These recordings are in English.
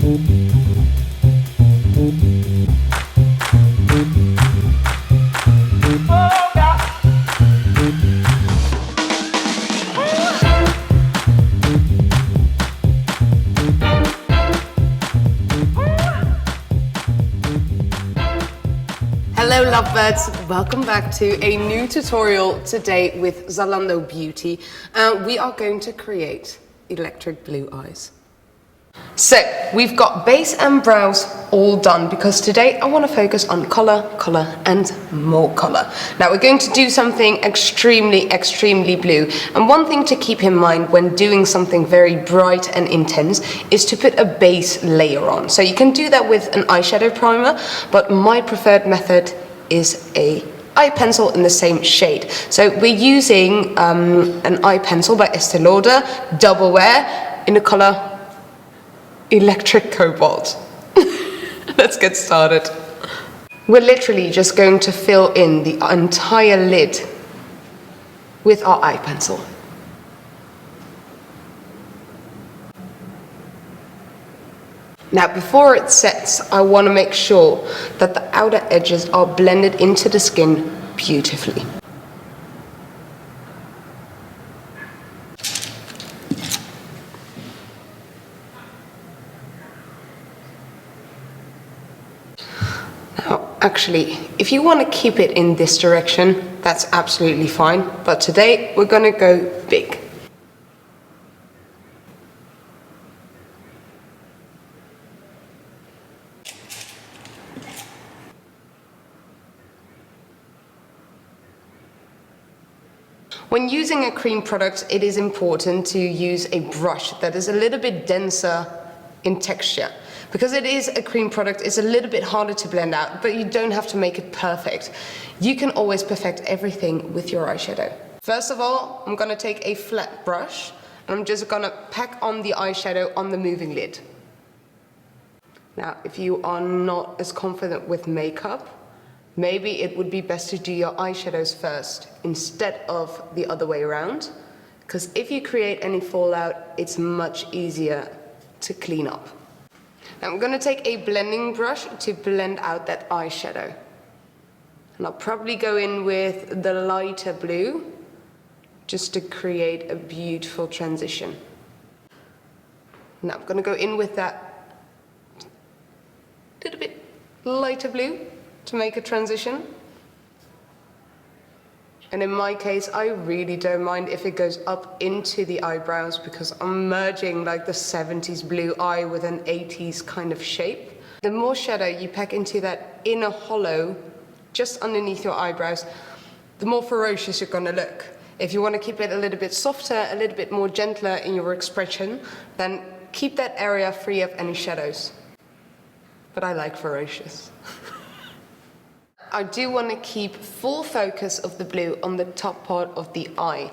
Hello lovebirds, welcome back to a new tutorial today with Zalando Beauty. We are going to create electric blue eyes. So we've got base and brows all done because today I want to focus on color and more color. Now we're going to do something extremely blue, and one thing to keep in mind when doing something very bright and intense is to put a base layer on. So you can do that with an eyeshadow primer, but my preferred method is a eye pencil in the same shade. So we're using an eye pencil by Estee Lauder Double Wear in the color Electric Cobalt. Let's get started. We're literally just going to fill in the entire lid with our eye pencil. Now before it sets, I want to make sure that the outer edges are blended into the skin beautifully. Now, actually, if you want to keep it in this direction, that's absolutely fine. But today, we're going to go big. When using a cream product, it is important to use a brush that is a little bit denser in texture. Because it is a cream product, it's a little bit harder to blend out, but you don't have to make it perfect. You can always perfect everything with your eyeshadow. First of all, I'm gonna take a flat brush and I'm just gonna pack on the eyeshadow on the moving lid. Now, if you are not as confident with makeup, maybe it would be best to do your eyeshadows first instead of the other way around. Because if you create any fallout, it's much easier to clean up. Now I'm going to take a blending brush to blend out that eyeshadow. And I'll probably go in with the lighter blue just to create a beautiful transition. Now I'm going to go in with that little bit lighter blue to make a transition. And in my case, I really don't mind if it goes up into the eyebrows because I'm merging like the 70s blue eye with an 80s kind of shape. The more shadow you pack into that inner hollow, just underneath your eyebrows, the more ferocious you're gonna look. If you want to keep it a little bit softer, a little bit more gentler in your expression, then keep that area free of any shadows. But I like ferocious. I do want to keep full focus of the blue on the top part of the eye,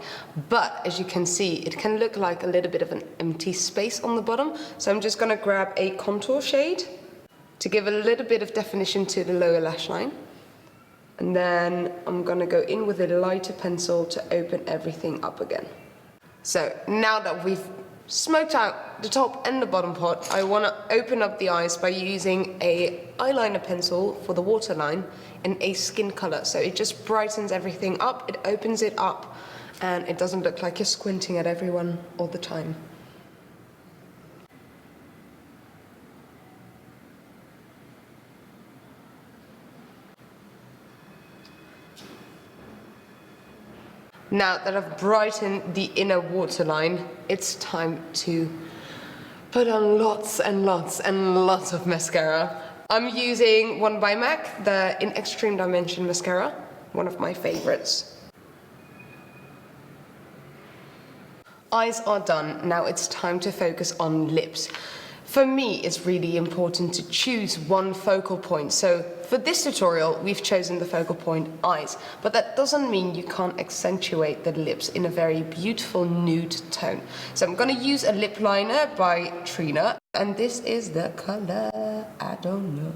but as you can see, it can look like a little bit of an empty space on the bottom. So I'm just going to grab a contour shade to give a little bit of definition to the lower lash line. And then I'm going to go in with a lighter pencil to open everything up again. So now that we've smoked out the top and the bottom part, I want to open up the eyes by using a eyeliner pencil for the waterline in a skin color. So it just brightens everything up, it opens it up, and it doesn't look like you're squinting at everyone all the time. Now that I've brightened the inner waterline, it's time to put on lots and lots and lots of mascara. I'm using one by MAC, the In Extreme Dimension mascara, one of my favorites. Eyes are done, now it's time to focus on lips. For me, it's really important to choose one focal point. So for this tutorial, we've chosen the focal point eyes, but that doesn't mean you can't accentuate the lips in a very beautiful nude tone. So I'm gonna use a lip liner by Trina, and this is the color, I don't know,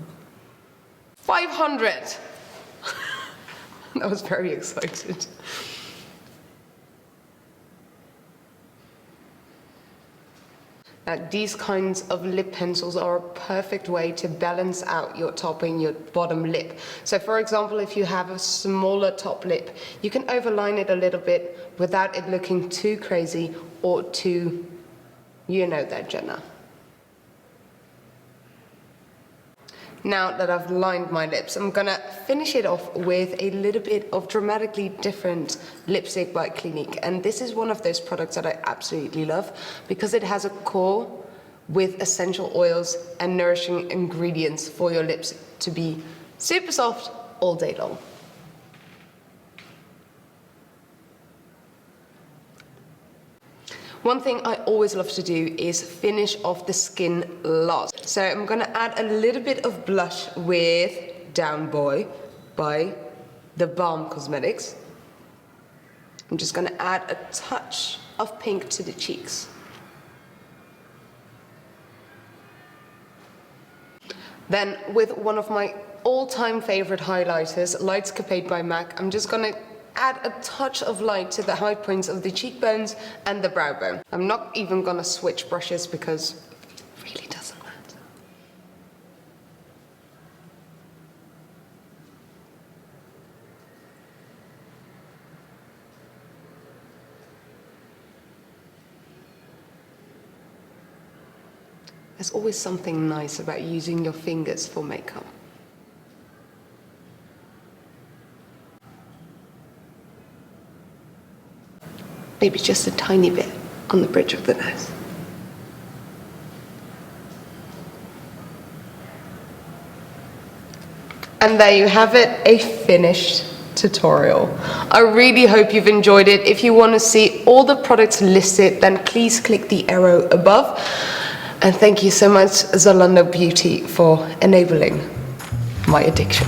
500. I was very excited. Now, these kinds of lip pencils are a perfect way to balance out your top and your bottom lip. So for example, if you have a smaller top lip, you can overline it a little bit without it looking too crazy or too, you know that, Jenna. Now that I've lined my lips, I'm gonna finish it off with a little bit of Dramatically Different lipstick by Clinique. And this is one of those products that I absolutely love because it has a core with essential oils and nourishing ingredients for your lips to be super soft all day long. One thing I always love to do is finish off the skin last. So I'm gonna add a little bit of blush with Down Boy by the Balm Cosmetics. I'm just gonna add a touch of pink to the cheeks. Then with one of my all-time favorite highlighters, Lightscapade by MAC, I'm just gonna add a touch of light to the high points of the cheekbones and the brow bone. I'm not even gonna switch brushes because it really doesn't matter. There's always something nice about using your fingers for makeup. Maybe just a tiny bit on the bridge of the nose. And there you have it, a finished tutorial. I really hope you've enjoyed it. If you want to see all the products listed, then please click the arrow above. And thank you so much, Zalando Beauty, for enabling my addiction.